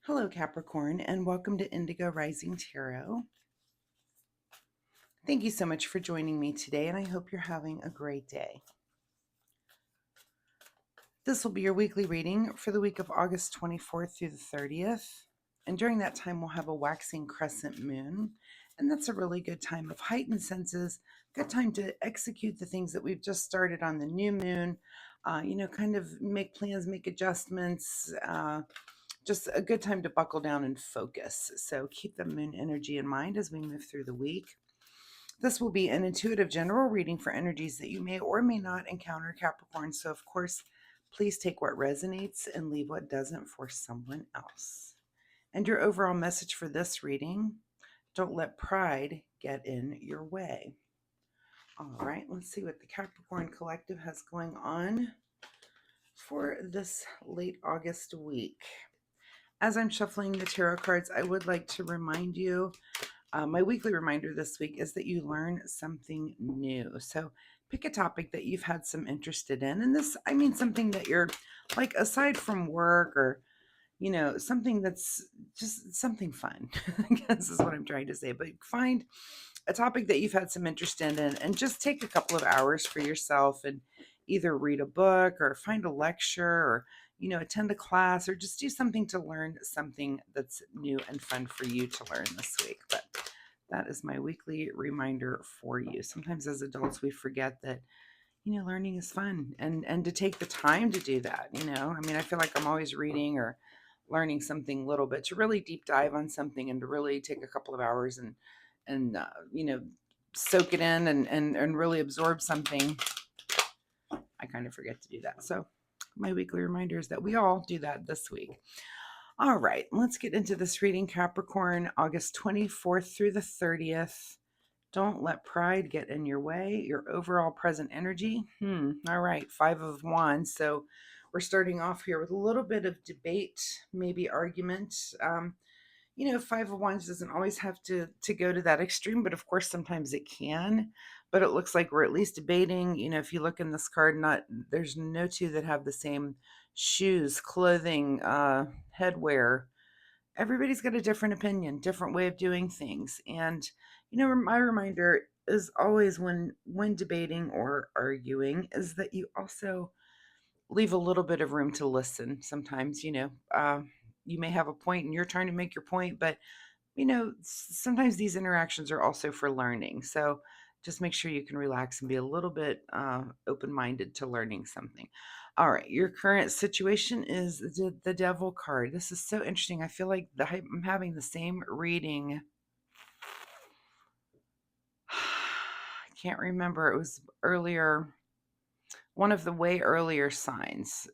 Hello, Capricorn, and welcome to Indigo Rising Tarot. Thank you so much for joining me today, and I hope you're having a great day. This will be your weekly reading for the week of August 24th through the 30th. And during that time, we'll have a waxing crescent moon. And that's a really good time of heightened senses, good time to execute the things that we've just started on the new moon, kind of make plans, make adjustments, just a good time to buckle down and focus. So keep the moon energy in mind as we move through the week. This will be an intuitive general reading for energies that you may or may not encounter, Capricorn. So, of course, please take what resonates and leave what doesn't for someone else. And your overall message for this reading: don't let pride get in your way. All right, let's see what the Capricorn Collective has going on for this late August week. As I'm shuffling the tarot cards, I would like to remind you, my weekly reminder this week is that you learn something new. So pick a topic that you've had some interested in. And this, I mean, something that you're like, aside from work or, something that's just something fun, I guess is what I'm trying to say. But find a topic that you've had some interest in and just take a couple of hours for yourself and either read a book or find a lecture or attend a class or just do something to learn something that's new and fun for you to learn this week. But that is my weekly reminder for you. Sometimes as adults we forget that learning is fun and to take the time to do that. I mean, I feel like I'm always reading or learning something little, but to really deep dive on something and to really take a couple of hours and soak it in and really absorb something, I kind of forget to do that. So my weekly reminder is that we all do that this week. All right, let's get into this reading, Capricorn, August 24th through the 30th. Don't let pride get in your way. Your overall present energy. All right, 5 of Wands. So we're starting off here with a little bit of debate, maybe argument. 5 of Wands doesn't always have to go to that extreme, but of course sometimes it can. But it looks like we're at least debating. If you look in this card, there's no two that have the same shoes, clothing, headwear. Everybody's got a different opinion, different way of doing things. And my reminder is always when debating or arguing is that you also leave a little bit of room to listen. Sometimes you may have a point and you're trying to make your point, but sometimes these interactions are also for learning. So just make sure you can relax and be a little bit open-minded to learning something. All right, your current situation is the Devil card. This is so interesting. I feel like I'm having the same reading. I can't remember. It was earlier, one of the way earlier signs.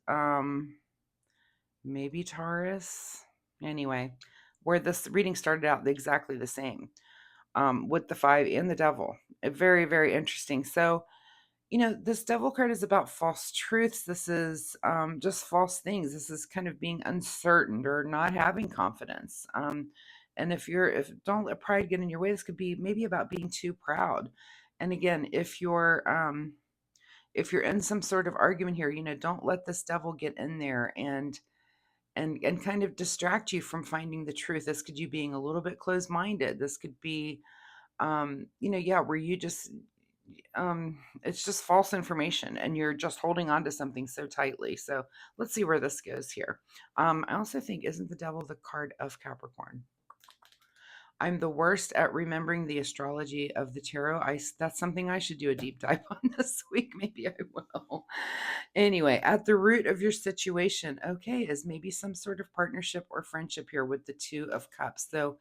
Maybe Taurus. Anyway, where this reading started out exactly the same. With the 5 and the Devil. Very, very interesting. So, this Devil card is about false truths. This is just false things. This is kind of being uncertain or not having confidence. And if don't let pride get in your way, this could be maybe about being too proud. And again, if you're in some sort of argument here, don't let this devil get in there and kind of distract you from finding the truth. This could you being a little bit closed-minded. This could be where you just it's just false information and you're just holding on to something so tightly. So let's see where this goes here. I also think, isn't the devil the card of Capricorn? I'm the worst at remembering the astrology of the tarot. That's something I should do a deep dive on this week. Maybe I will. Anyway, at the root of your situation, okay, is maybe some sort of partnership or friendship here with the 2 of Cups. So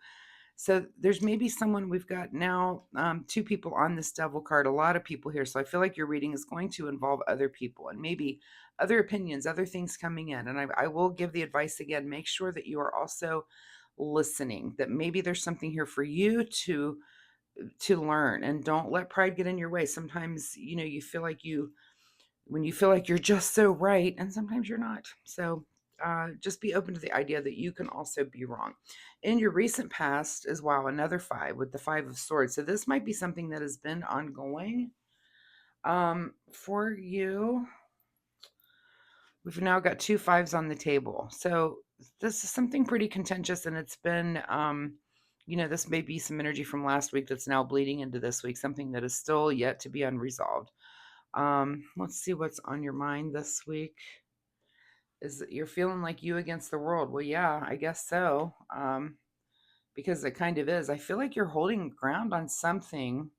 there's maybe someone, we've got now 2 people on this devil card, a lot of people here. So I feel like your reading is going to involve other people and maybe other opinions, other things coming in. And I will give the advice again, make sure that you are also listening, that maybe there's something here for you to learn, and don't let pride get in your way. Sometimes, you feel like when you feel like you're just so right, and sometimes you're not. So just be open to the idea that you can also be wrong. In your recent past as well, another 5 with the 5 of Swords. So this might be something that has been ongoing for you. We've now got 2 5s on the table. So this is something pretty contentious, and it's been, this may be some energy from last week that's now bleeding into this week, something that is still yet to be unresolved. Let's see what's on your mind this week. Is that you're feeling like you against the world? Well, yeah, I guess so. Because it kind of is. I feel like you're holding ground on something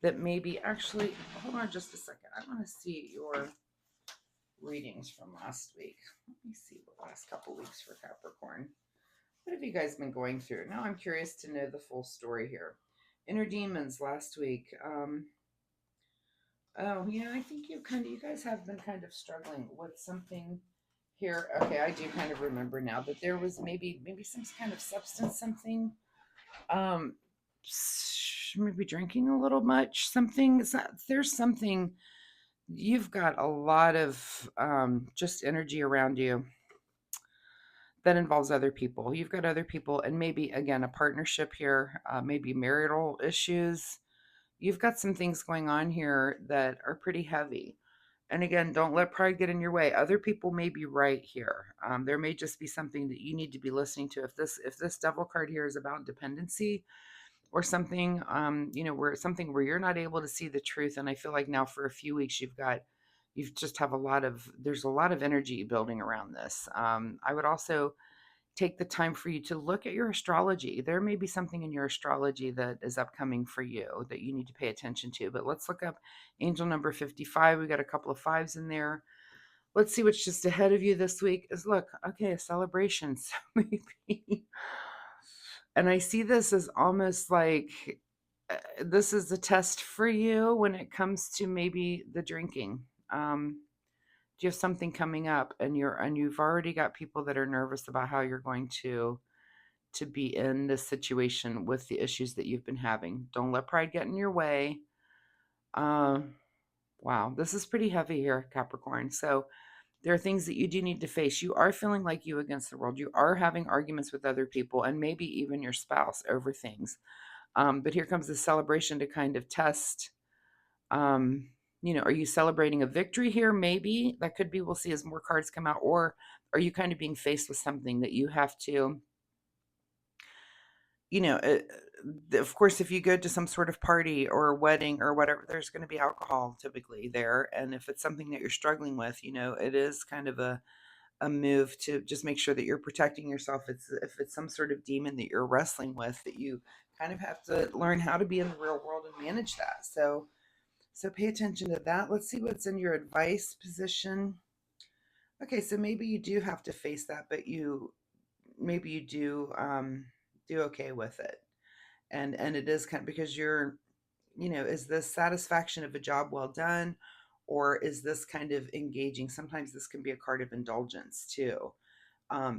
that maybe actually, hold on just a second. I want to see your readings from last week. Let me see the last couple weeks for Capricorn. What have you guys been going through? Now I'm curious to know the full story here. Inner demons last week. Oh yeah, I think you guys have been kind of struggling with something here. Okay, I do kind of remember now that there was maybe some kind of substance, something. Um, maybe drinking a little much. Something. There's something. You've got a lot of just energy around you that involves other people. You've got other people, and maybe again a partnership here, maybe marital issues. You've got some things going on here that are pretty heavy. And again, don't let pride get in your way. Other people may be right here. There may just be something that you need to be listening to. If this devil card here is about dependency or something, where you're not able to see the truth. And I feel like now for a few weeks you've just have a lot of there's a lot of energy building around this. I would also take the time for you to look at your astrology. There may be something in your astrology that is upcoming for you that you need to pay attention to. But let's look up angel number 55. We got a couple of fives in there. Let's see what's just ahead of you this week. Is look, okay, a celebration. So maybe, and I see this as almost like this is a test for you when it comes to maybe the drinking. Do you have something coming up, and you've already got people that are nervous about how you're going to be in this situation with the issues that you've been having? Don't let pride get in your way. Uh, wow, this is pretty heavy here, Capricorn. So there are things that you do need to face. You are feeling like you against the world. You are having arguments with other people and maybe even your spouse over things. But here comes the celebration to kind of test. Um, are you celebrating a victory here? Maybe that could be. We'll see as more cards come out. Or are you kind of being faced with something that you have to, you know, uh, of course, if you go to some sort of party or a wedding or whatever, there's going to be alcohol typically there. And if it's something that you're struggling with, it is kind of a move to just make sure that you're protecting yourself. If it's some sort of demon that you're wrestling with, that you kind of have to learn how to be in the real world and manage that. So pay attention to that. Let's see what's in your advice position. Okay, so maybe you do have to face that, but maybe you do okay with it. And it is kind of because is this satisfaction of a job well done, or is this kind of engaging? Sometimes this can be a card of indulgence too.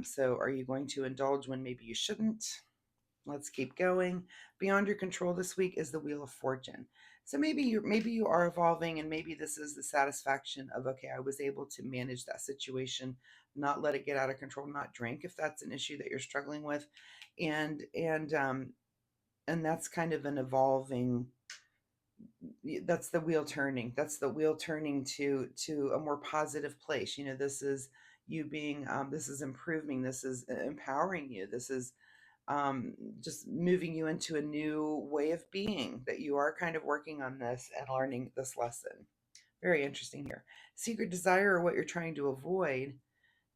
So are you going to indulge when maybe you shouldn't? Let's keep going. Beyond your control this week is the Wheel of Fortune. So maybe you are evolving, and maybe this is the satisfaction of, okay, I was able to manage that situation, not let it get out of control, not drink if that's an issue that you're struggling with, and that's kind of an evolving. That's the wheel turning. That's the wheel turning to a more positive place. This is you being. This is improving. This is empowering you. This is just moving you into a new way of being, that you are kind of working on this and learning this lesson. Very interesting here. Secret desire, or what you're trying to avoid,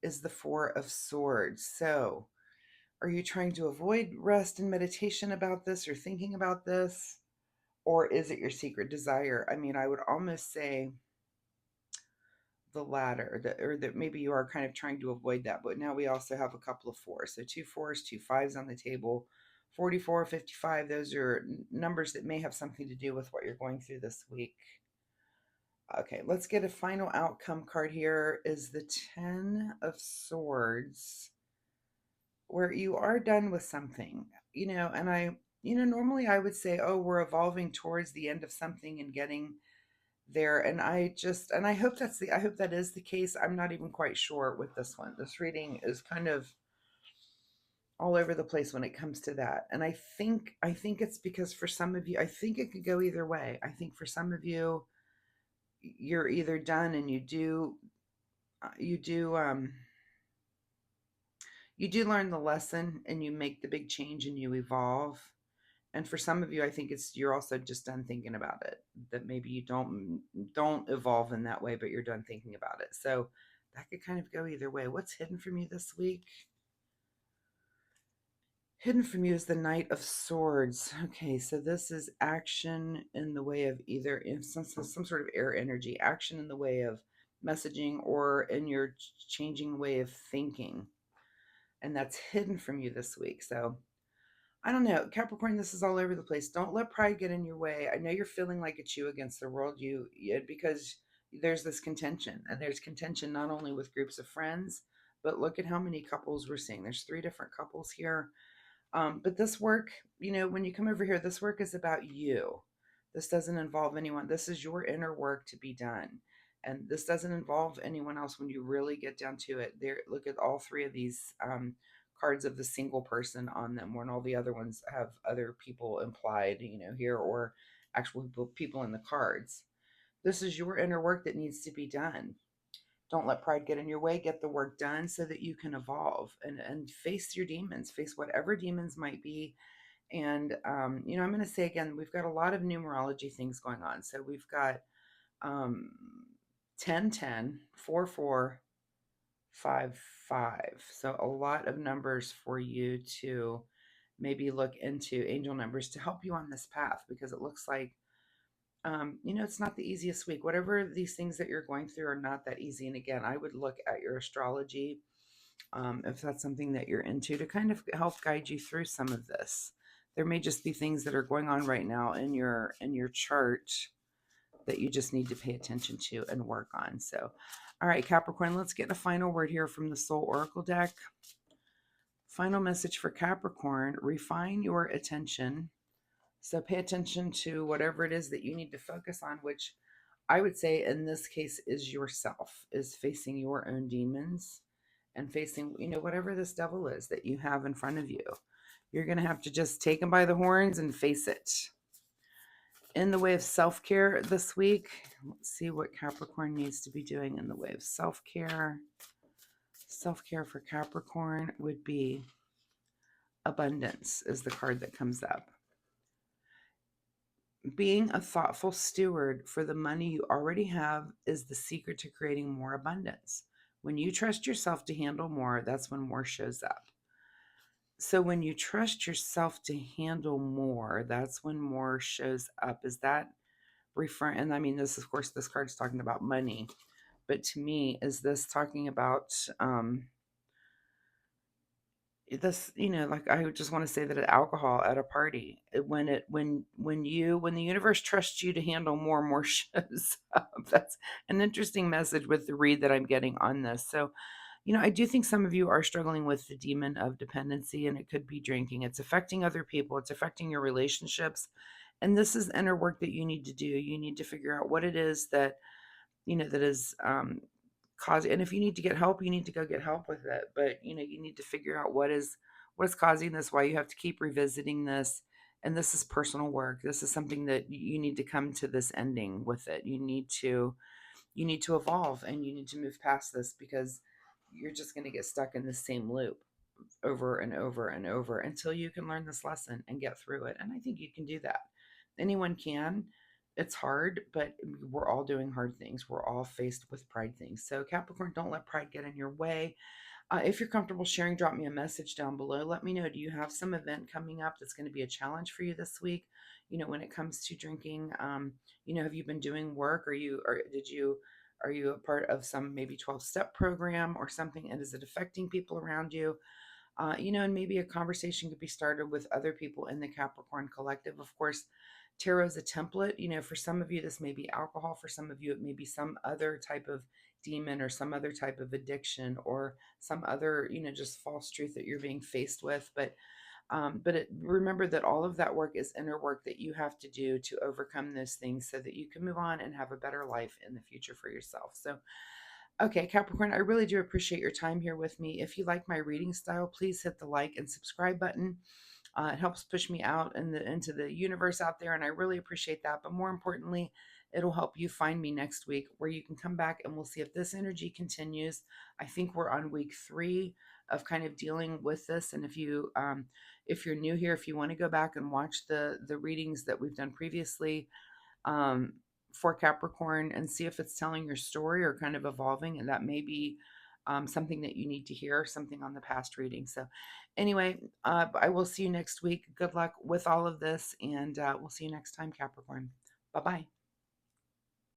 is the Four of Swords. So are you trying to avoid rest and meditation about this or thinking about this? Or is it your secret desire? I mean, I would almost say the latter, or that maybe you are kind of trying to avoid that. But now we also have a couple of fours. So two fours, two fives on the table. 44, 55, those are numbers that may have something to do with what you're going through this week. Okay, let's get a final outcome card here. Is the Ten of Swords, where you are done with something, and normally I would say, oh, we're evolving towards the end of something and getting there. And I hope I hope that is the case. I'm not even quite sure with this one. This reading is kind of all over the place when it comes to that. And I think it's because for some of you, I think it could go either way. I think for some of you, you're either done and you do You do learn the lesson and you make the big change and you evolve. And for some of you, I think it's you're also just done thinking about it. That maybe you don't evolve in that way, but you're done thinking about it. So that could kind of go either way. What's hidden from you this week? Hidden from you is the Knight of Swords. Okay, so this is action in the way of either in some sort of air energy, action in the way of messaging or in your changing way of thinking. And that's hidden from you this week. So I don't know, Capricorn, this is all over the place. Don't let pride get in your way. I know you're feeling like it's you against the world, because there's this contention, and there's contention not only with groups of friends, but look at how many couples we're seeing. There's 3 different couples here. But this work, when you come over here, this work is about you. This doesn't involve anyone. This is your inner work to be done. And this doesn't involve anyone else when you really get down to it. There, look at all 3 of these cards of the single person on them, when all the other ones have other people implied, here, or actual people in the cards. This is your inner work that needs to be done. Don't let pride get in your way. Get the work done so that you can evolve and face your demons, face whatever demons might be. And, I'm going to say again, we've got a lot of numerology things going on. So we've got 10, 10, 4, 4, 5, 5. So a lot of numbers for you to maybe look into, angel numbers to help you on this path, because it looks like it's not the easiest week. Whatever these things that you're going through are not that easy. And again, I would look at your astrology, if that's something that you're into, to kind of help guide you through some of this. There may just be things that are going on right now in your chart that you just need to pay attention to and work on. So, all right, Capricorn, let's get a final word here from the Soul Oracle deck. Final message for Capricorn: refine your attention. So pay attention to whatever it is that you need to focus on, which I would say in this case is yourself, is facing your own demons and facing, whatever this devil is that you have in front of you. You're going to have to just take him by the horns and face it. In the way of self-care this week, let's see what Capricorn needs to be doing in the way of self-care. Self-care for Capricorn would be abundance, is the card that comes up. Being a thoughtful steward for the money you already have is the secret to creating more abundance. When you trust yourself to handle more, that's when more shows up. So when you trust yourself to handle more, that's when more shows up. Is that referring? And I mean, this, of course, this card's talking about money, but to me, is this talking about this, like, I just want to say that alcohol at a party, when the universe trusts you to handle more shows up. That's an interesting message with the read that I'm getting on this. So, I do think some of you are struggling with the demon of dependency, and it could be drinking. It's affecting other people, it's affecting your relationships, and this is inner work that you need to do. You need to figure out what it is that that is causing, and if you need to get help, you need to go get help with it. But you need to figure out what is causing this, why you have to keep revisiting this. And this is personal work. This is something that you need to come to this ending with it. You need to evolve, and you need to move past this, because you're just going to get stuck in the same loop over and over and over until you can learn this lesson and get through it. And I think you can do that. Anyone can. It's hard, but we're all doing hard things. We're all faced with pride things. So, Capricorn, don't let pride get in your way. If you're comfortable sharing, drop me a message down below. Let me know, do you have some event coming up that's going to be a challenge for you this week? When it comes to drinking, have you been doing work? Are you a part of some maybe 12-step program or something? And is it affecting people around you? And maybe a conversation could be started with other people in the Capricorn collective. Of course, tarot is a template. For some of you, this may be alcohol. For some of you, it may be some other type of demon or some other type of addiction or some other, just false truth that you're being faced with. But remember that all of that work is inner work that you have to do to overcome those things so that you can move on and have a better life in the future for yourself. So, okay, Capricorn, I really do appreciate your time here with me. If you like my reading style, please hit the like and subscribe button. It helps push me out into the universe out there, and I really appreciate that. But more importantly, it'll help you find me next week, where you can come back and we'll see if this energy continues. I think we're on week 3 of kind of dealing with this. And if you're new here, if you want to go back and watch the readings that we've done previously, um, for Capricorn, and see if it's telling your story or kind of evolving, and that may be something that you need to hear, something on the past reading. So, anyway, I will see you next week. Good luck with all of this, and we'll see you next time, Capricorn. Bye bye.